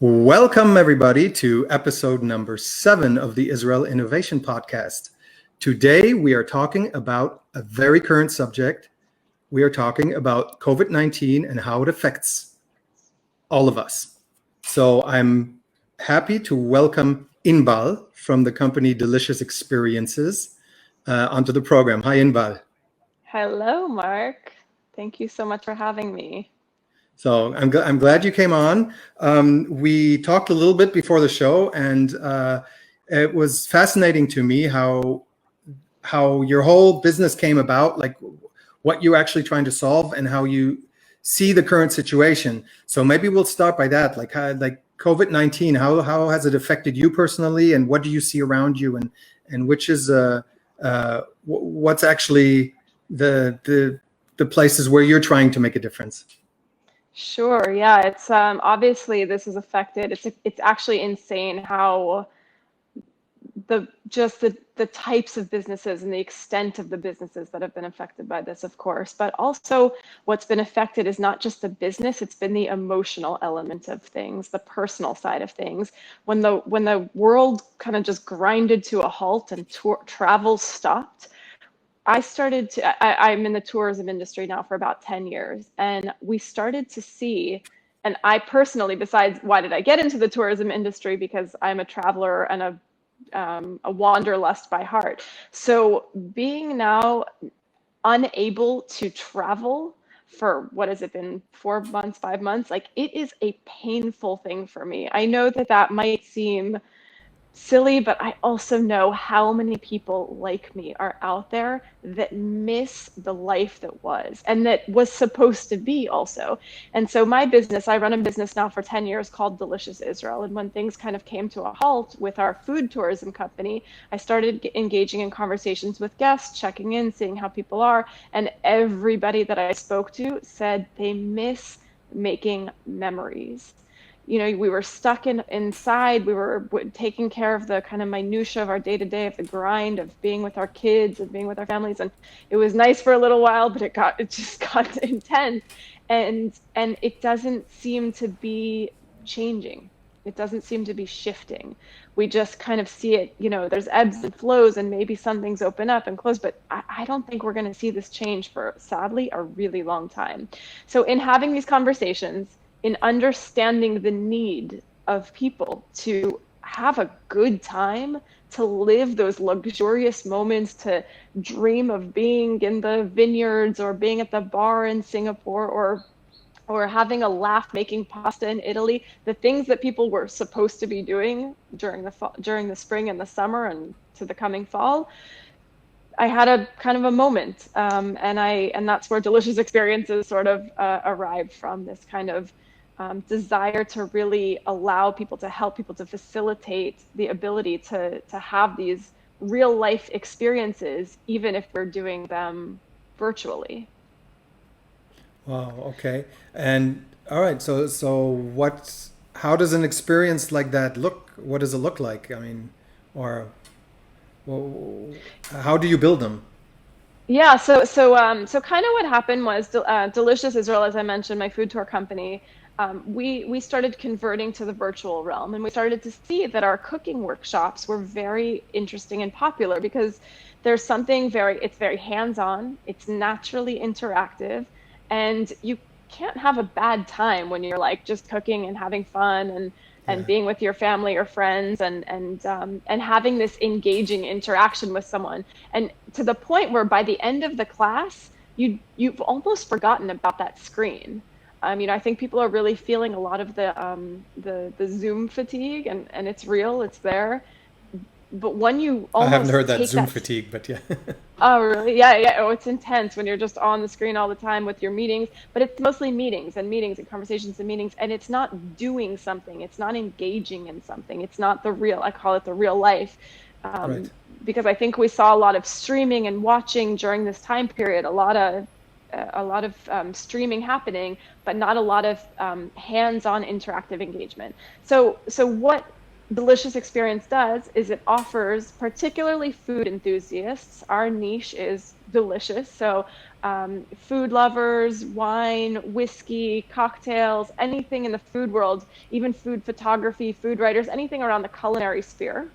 Welcome, everybody, to episode number 7 of the Israel Innovation Podcast. Today, we are talking about a very current subject. We are talking about COVID-19 and how it affects all of us. So I'm happy to welcome Inbal from the company Delicious Experiences onto the program. Hi, Inbal. Hello, Mark. Thank you so much for having me. So I'm glad you came on. We talked a little bit before the show, and it was fascinating to me how your whole business came about, like what you're actually trying to solve and how you see the current situation. So maybe we'll start by that, like COVID-19. How has it affected you personally, and what do you see around you, and which is what's actually the places where you're trying to make a difference? Sure. Yeah, it's obviously this is affected. It's actually insane how the types of businesses and the extent of the businesses that have been affected by this, of course, but also what's been affected is not just the business, it's been the emotional element of things, the personal side of things. When the world kind of just grinded to a halt and travel stopped, I'm in the tourism industry now for about 10 years, and we started to see, and I personally, besides why did I get into the tourism industry? Because I'm a traveler and a wanderlust by heart. So being now unable to travel for, what has it been, 4 months, 5 months, like it is a painful thing for me. I know that might seem silly, but I also know how many people like me are out there that miss the life that was and that was supposed to be also. And so my business, I run a business now for 10 years called Delicious Israel. And when things kind of came to a halt with our food tourism company, I started engaging in conversations with guests, checking in, seeing how people are. And everybody that I spoke to said they miss making memories. You know, we were stuck inside. We were taking care of the kind of minutia of our day-to-day, of the grind of being with our kids and being with our families, and it was nice for a little while, but it just got intense, and it doesn't seem to be changing. It doesn't seem to be shifting. We just kind of see it, you know, there's ebbs and flows, and maybe some things open up and close, but I don't think we're going to see this change for, sadly, a really long time. So in having these conversations, in understanding the need of people to have a good time, to live those luxurious moments, to dream of being in the vineyards or being at the bar in Singapore or having a laugh making pasta in Italy, the things that people were supposed to be doing during the spring and the summer and to the coming fall. I had a kind of a moment, and that's where Delicious Experiences sort of arrived from, this kind of desire to really allow people, to help people, to facilitate the ability to have these real life experiences, even if we're doing them virtually. Wow. Okay. And all right. So how does an experience like that look? What does it look like? I mean, or well, how do you build them? Yeah, so kind of what happened was Delicious Israel, as I mentioned, my food tour company. We started converting to the virtual realm, and we started to see that our cooking workshops were very interesting and popular because there's something it's very hands-on, it's naturally interactive, and you can't have a bad time when you're like just cooking and having fun and Yeah. being with your family or friends and having this engaging interaction with someone, and to the point where by the end of the class you've almost forgotten about that screen. You know, I think people are really feeling a lot of the Zoom fatigue, and it's real, it's there. But when you I haven't almost heard that take Zoom that. fatigue, but yeah. Oh, really? Yeah, yeah. Oh, it's intense when you're just on the screen all the time with your meetings, but it's mostly meetings and meetings and conversations and meetings, and it's not doing something. It's not engaging in something. It's not the real, I call it the real life. Right. Um, because I think we saw a lot of streaming and watching during this time period, a lot of streaming happening, but not a lot of hands-on interactive engagement. So what Delicious Experience does is it offers particularly food enthusiasts. Our niche is delicious. So food lovers, wine, whiskey, cocktails, anything in the food world, even food photography, food writers, anything around the culinary sphere.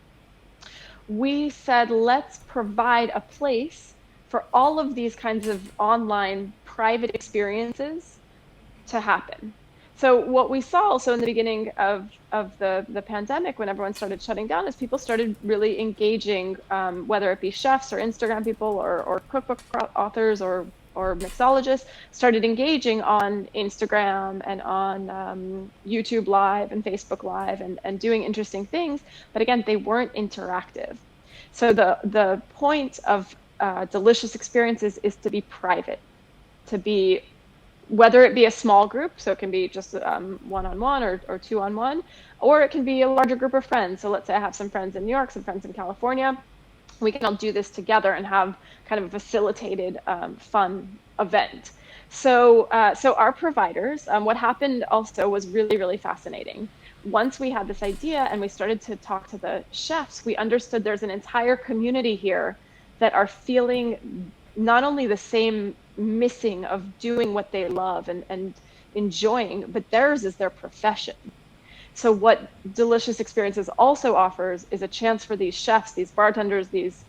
We said, let's provide a place for all of these kinds of online private experiences to happen. So what we saw also in the beginning of the pandemic, when everyone started shutting down, is people started really engaging, whether it be chefs or Instagram people or cookbook authors or mixologists, started engaging on Instagram and on YouTube Live and Facebook Live and doing interesting things. But again, they weren't interactive. So the point of Delicious Experiences is to be private, to be, whether it be a small group, so it can be just one-on-one or two-on-one, or it can be a larger group of friends. So let's say I have some friends in New York, some friends in California. We can all do this together and have kind of a facilitated fun event. So our providers, what happened also was really, really fascinating. Once we had this idea and we started to talk to the chefs, we understood there's an entire community here that are feeling not only the same missing of doing what they love and enjoying, but theirs is their profession. So what Delicious Experiences also offers is a chance for these chefs, these bartenders, these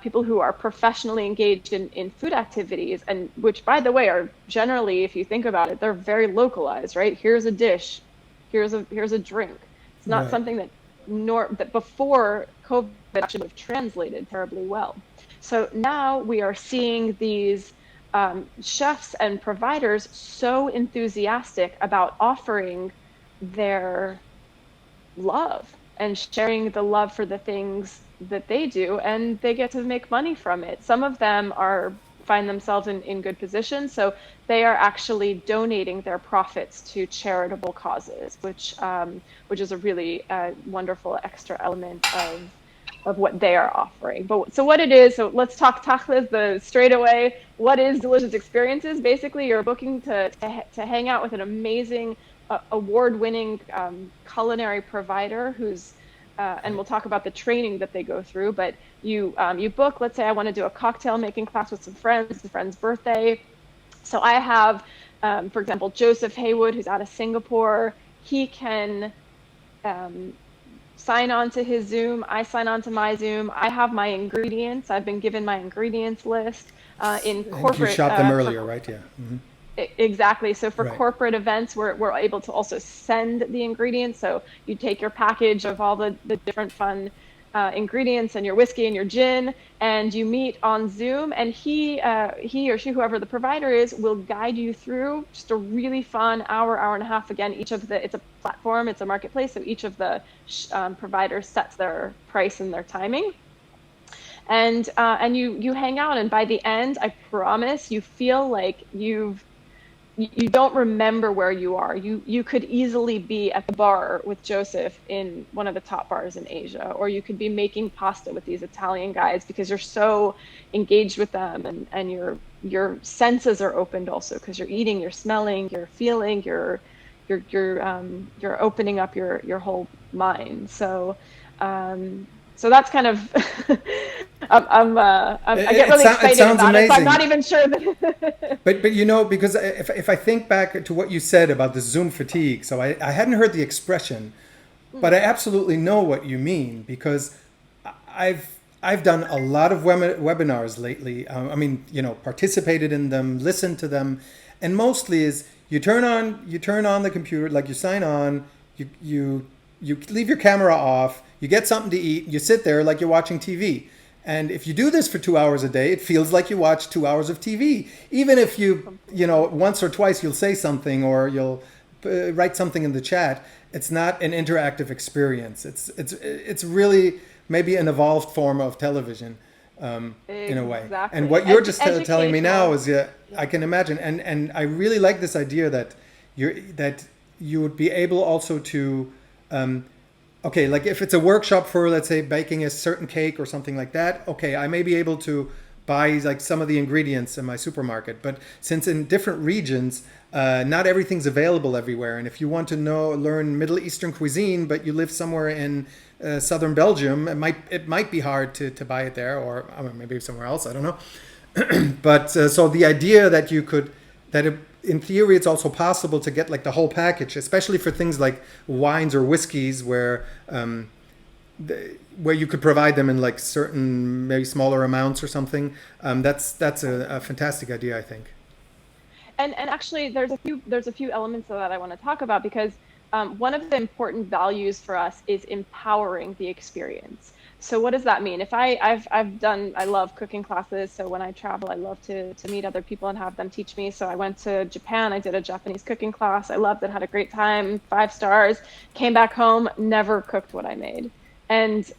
people who are professionally engaged in food activities, and which, by the way, are generally, if you think about it, they're very localized, right? Here's a dish, here's a drink. It's not something that before COVID actually would have translated terribly well. So now we are seeing these chefs and providers so enthusiastic about offering their love and sharing the love for the things that they do, and they get to make money from it. Some of them find themselves in good positions, so they are actually donating their profits to charitable causes, which is a really wonderful extra element of what they are offering. But so what it is, so let's talk tachlis straight away. What is Delicious Experiences? Basically, you're booking to hang out with an amazing award-winning culinary provider who's and we'll talk about the training that they go through, but you book, let's say I want to do a cocktail making class with some friends, it's a friend's birthday. So I have, for example, Joseph Haywood, who's out of Singapore. He can sign on to his Zoom. I sign on to my Zoom. I have my ingredients. I've been given my ingredients list in corporate. You shot them earlier, right? Yeah. Mm-hmm. Exactly. So for corporate events, we're able to also send the ingredients. So you take your package of all the different fun ingredients and your whiskey and your gin, and you meet on Zoom, and he or she, whoever the provider is, will guide you through just a really fun hour and a half. Again, it's a platform, it's a marketplace, so each of the providers sets their price and their timing. And you hang out, and by the end, I promise, you feel like you don't remember where you are. You could easily be at the bar with Joseph in one of the top bars in Asia, or you could be making pasta with these Italian guys because you're so engaged with them, and your senses are opened also because you're eating, you're smelling, you're feeling, you're opening up your whole mind. So that's kind of I get really excited about amazing. it. So I'm not even sure that. but because if I think back to what you said about the Zoom fatigue, so I hadn't heard the expression, but I absolutely know what you mean, because I've done a lot of webinars lately. Participated in them, listened to them, and mostly is you turn on the computer, like you sign on, you leave your camera off. You get something to eat, you sit there like you're watching TV. And if you do this for 2 hours a day, it feels like you watch 2 hours of TV. Even if you once or twice you'll say something or you'll write something in the chat, it's not an interactive experience. It's really maybe an evolved form of television in a way. And what you're just telling me now is, I can imagine. And I really like this idea that you would be able also to like if it's a workshop for, let's say, baking a certain cake or something like that, okay, I may be able to buy like some of the ingredients in my supermarket. But since in different regions, not everything's available everywhere, and if you want to learn Middle Eastern cuisine, but you live somewhere in southern Belgium, it might be hard to buy it there, or I don't know, maybe somewhere else. I don't know. But so the idea that you could that it, in theory it's also possible to get like the whole package, especially for things like wines or whiskeys, where you could provide them in like certain maybe smaller amounts or something. That's a fantastic idea, I think. And actually, there's a few elements of that I want to talk about because one of the important values for us is empowering the experience. So what does that mean? If I love cooking classes. So when I travel, I love to meet other people and have them teach me. So I went to Japan, I did a Japanese cooking class. I loved it, had a great time, 5 stars, came back home, never cooked what I made. And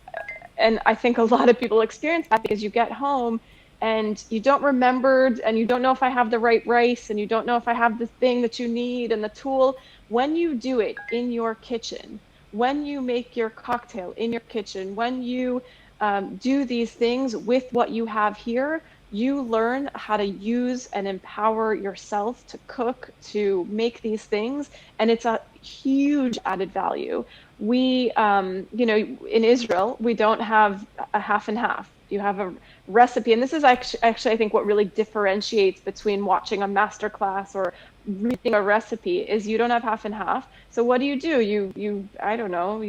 I think a lot of people experience that because you get home and you don't remember, and you don't know if I have the right rice, and you don't know if I have the thing that you need and the tool. When you do it in your kitchen, when you make your cocktail in your kitchen, when you do these things with what you have here, you learn how to use and empower yourself to cook, to make these things, and it's a huge added value. We, in Israel, we don't have a half and half. You have a recipe, and this is actually I think what really differentiates between watching a master class or reading a recipe is you don't have half and half. So what do? You I don't know,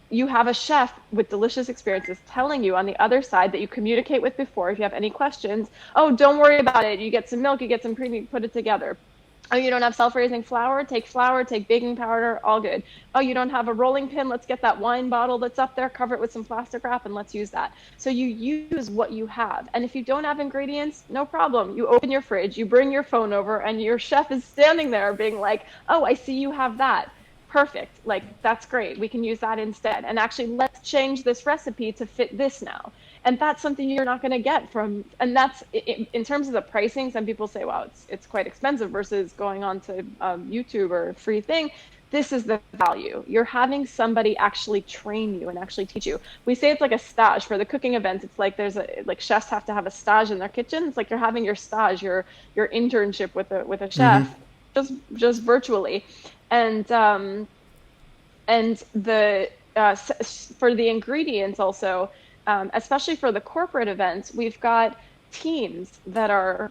you have a chef with delicious experiences telling you on the other side that you communicate with before. If you have any questions, oh, don't worry about it. You get some milk, you get some cream, you put it together. Oh, you don't have self-raising flour? Take baking powder, all good. Oh, you don't have a rolling pin? Let's get that wine bottle that's up there, cover it with some plastic wrap, and let's use that. So you use what you have. And if you don't have ingredients, no problem. You open your fridge, you bring your phone over, and your chef is standing there being like, oh, I see you have that. Perfect. Like, that's great. We can use that instead. And actually, let's change this recipe to fit this now. And that's something you're not going to get from, and that's in terms of the pricing. Some people say, wow, it's quite expensive versus going on to YouTube or a free thing. This is the value. You're having somebody actually train you and actually teach you. We say it's like a stage for the cooking events. It's like like chefs have to have a stage in their kitchen. It's like you're having your stage, your internship with a chef, just virtually. And the for the ingredients also. Especially for the corporate events, we've got teams that are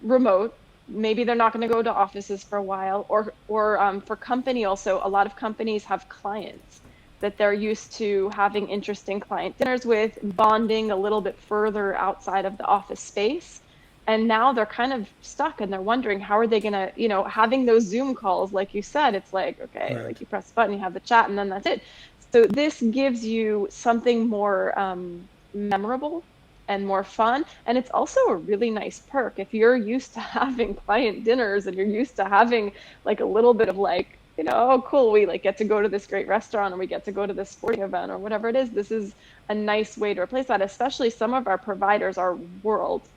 remote. Maybe they're not going to go to offices for a while, or for company also, a lot of companies have clients that they're used to having interesting client dinners with, bonding a little bit further outside of the office space. And now they're kind of stuck and they're wondering how are they going to, having those Zoom calls, like you said, it's like, okay, Right. like you press a button, you have the chat, and then that's it. So this gives you something more memorable and more fun. And it's also a really nice perk. If you're used to having client dinners and you're used to having like a little bit of like, oh, cool, we like get to go to this great restaurant or we get to go to this sporting event or whatever it is, this is a nice way to replace that. Especially some of our providers are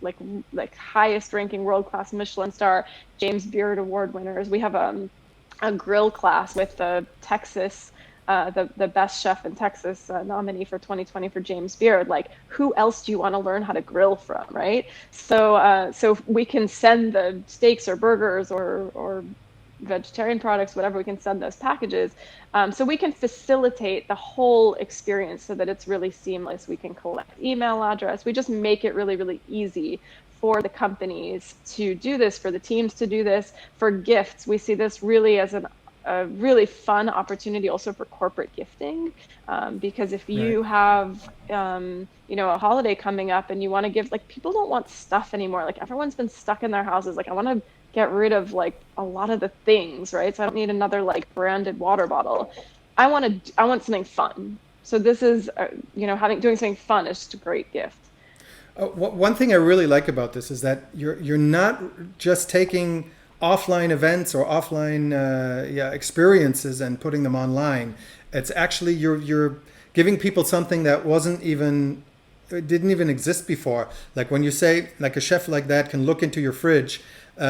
like highest ranking world-class Michelin star, James Beard Award winners. We have a grill class with the Texas the best chef in Texas nominee for 2020 for James Beard. Like, who else do you want to learn how to grill from, right? So we can send the steaks or burgers or vegetarian products, whatever, we can send those packages. So we can facilitate the whole experience so that it's really seamless. We can collect email address. We just make it really, really easy for the companies to do this, for the teams to do this. For gifts, we see this really as a really fun opportunity also for corporate gifting, because if you have a holiday coming up and you want to give, like, people don't want stuff anymore. Like, everyone's been stuck in their houses. Like, I want to get rid of like a lot of the things, right? So I don't need another like branded water bottle. I want something fun. So this is doing something fun is just a great gift. One thing I really like about this is that you're not just taking offline events or offline experiences and putting them online. It's actually you're giving people something that wasn't even it didn't even exist before. Like when you say like a chef like that can look into your fridge,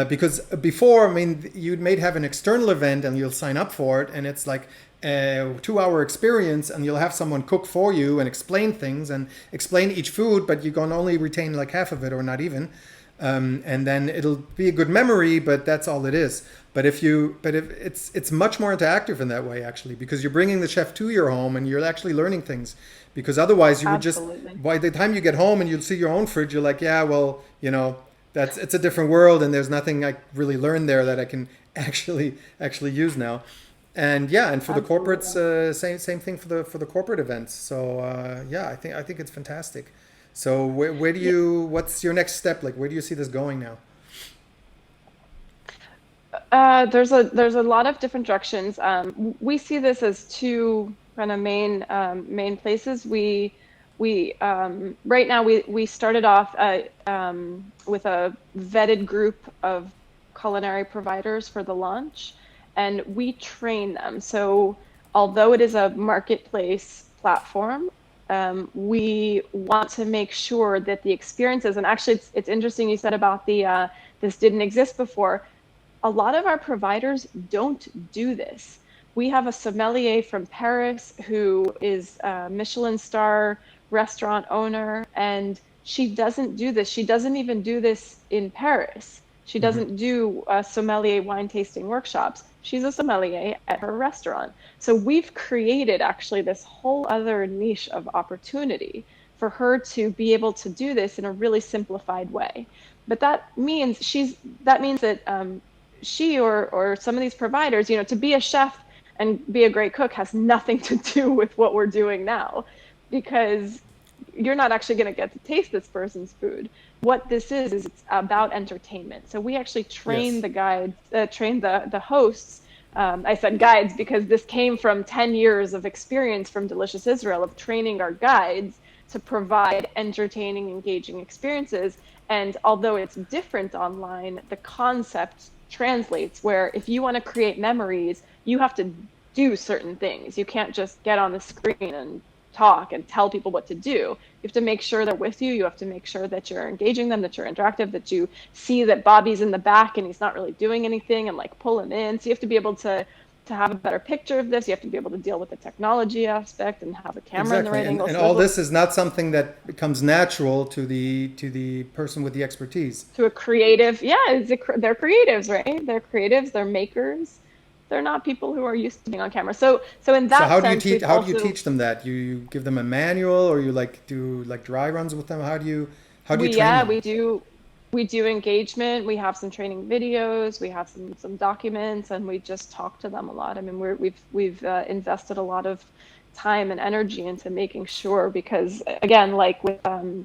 because before, I mean, you may have an external event and you'll sign up for it, and it's like a 2 hour experience, and you'll have someone cook for you and explain things and explain each food, but you can only retain like half of it or not even. And then it'll be a good memory, but that's all it is. But if it's much more interactive in that way actually, because you're bringing the chef to your home and you're actually learning things. Because otherwise, you would just Absolutely. by the time you get home and you'll see your own fridge, you're like, yeah, well, it's a different world, and there's nothing I really learned there that I can actually use now. And yeah, and for the Absolutely. corporates, same thing for the corporate events. So yeah, I think it's fantastic. So where do Yeah. you what's your next step? Like where do you see this going now? There's a lot of different directions. We see this as two kind of main places. We right now we started off with a vetted group of culinary providers for the launch, and we train them. So although it is a marketplace platform, we want to make sure that the experiences, and actually it's interesting you said about the this didn't exist before. A lot of our providers don't do this. We have a sommelier from Paris who is a Michelin star restaurant owner, and she doesn't do this. She doesn't even do this in Paris. She Hmm. doesn't do sommelier wine tasting workshops. She's a sommelier at her restaurant. So we've created actually this whole other niche of opportunity for her to be able to do this in a really simplified way. But that means that she or some of these providers, to be a chef and be a great cook has nothing to do with what we're doing now, because you're not actually going to get to taste this person's food. What this is it's about entertainment. So we actually train Yes. the guides, train the hosts. I said guides because this came from 10 years of experience from Delicious Israel of training our guides to provide entertaining, engaging experiences. And although it's different online, the concept translates where if you want to create memories, you have to do certain things. You can't just get on the screen and talk and tell people what to do. You have to make sure they're with you. You have to make sure that you're engaging them, that you're interactive, that you see that Bobby's in the back and he's not really doing anything, and like pull him in. So you have to be able to have a better picture of this. You have to be able to deal with the technology aspect and have a camera in the Exactly. right angle. And So all there's this is not something that becomes natural to the person with the expertise. to a creative, yeah, they're creatives, right? They're creatives, they're makers. They're not people who are used to being on camera. So in So that sense, we've how do you also teach them that? You give them a manual, or you like do like dry runs with them? How do you we train yeah them? we do engagement. We have some training videos, we have some documents, and we just talk to them a lot. I mean, we've invested a lot of time and energy into making sure, because again, like with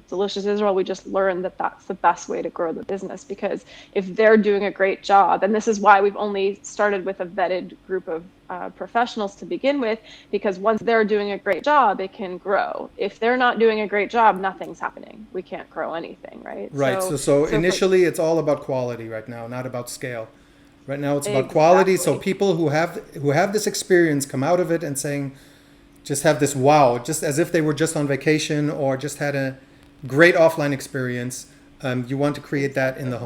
Delicious Israel, we just learned that that's the best way to grow the business. Because if they're doing a great job, and this is why we've only started with a vetted group of professionals to begin with, because once they're doing a great job, it can grow. If they're not doing a great job, nothing's happening. We can't grow anything, right? Right. So, So so for initially it's all about quality right now, not about scale. Right now it's about quality. So exactly. people who have this experience come out of it and saying just have this wow, just as if they were just on vacation or just had a great offline experience. You want to create that in the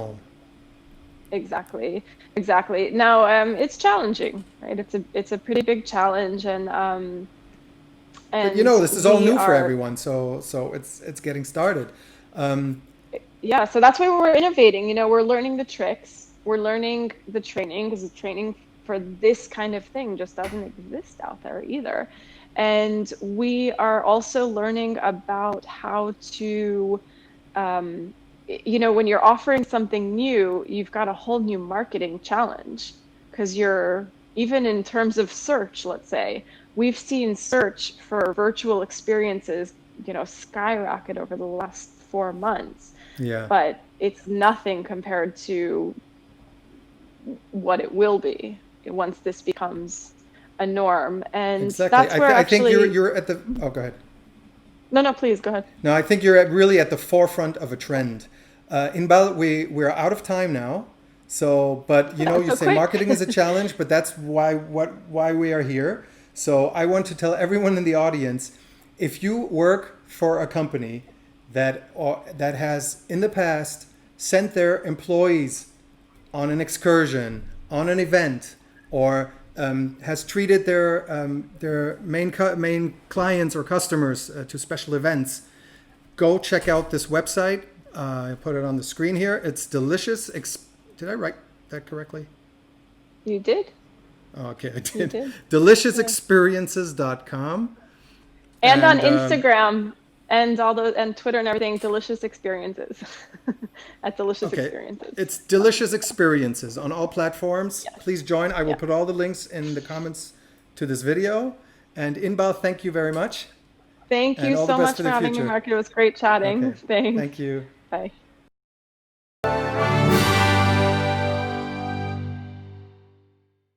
Exactly. home. Exactly. Now, it's challenging, right? It's a pretty big challenge, But and this is all we new for are, everyone, so it's getting started. Um, yeah. So that's why we're innovating. We're learning the tricks, we're learning the training, because the training for this kind of thing just doesn't exist out there either. And we are also learning about how to when you're offering something new, you've got a whole new marketing challenge, because you're, even in terms of search, let's say, we've seen search for virtual experiences, skyrocket over the last 4 months, yeah, but it's nothing compared to what it will be once this becomes a norm. And exactly. that's where I think you're actually, you're at the. Oh, go ahead. no, no, please go ahead. No, I think you're really at the forefront of a trend. Inbal, we're out of time now. So, but you So say quick. marketing is a challenge, but that's why we are here. So I want to tell everyone in the audience, if you work for a company that has in the past sent their employees on an excursion, on an event, or has treated their main clients or customers to special events, go check out this website. I put it on the screen here. It's delicious. Did I write that correctly? You did. Okay, I You did. did. Deliciousexperiences.com. And on And, Instagram and and Twitter and everything, Delicious Experiences at Delicious Okay, Experiences. it's Delicious Experiences on all platforms. Yes. Please join. I will Yeah. put all the links in the comments to this video. And Inbal, thank you very much. Thank And you all the so best much for for the having me, future. Mark. It was great chatting. Okay, Thanks. thank you. Bye.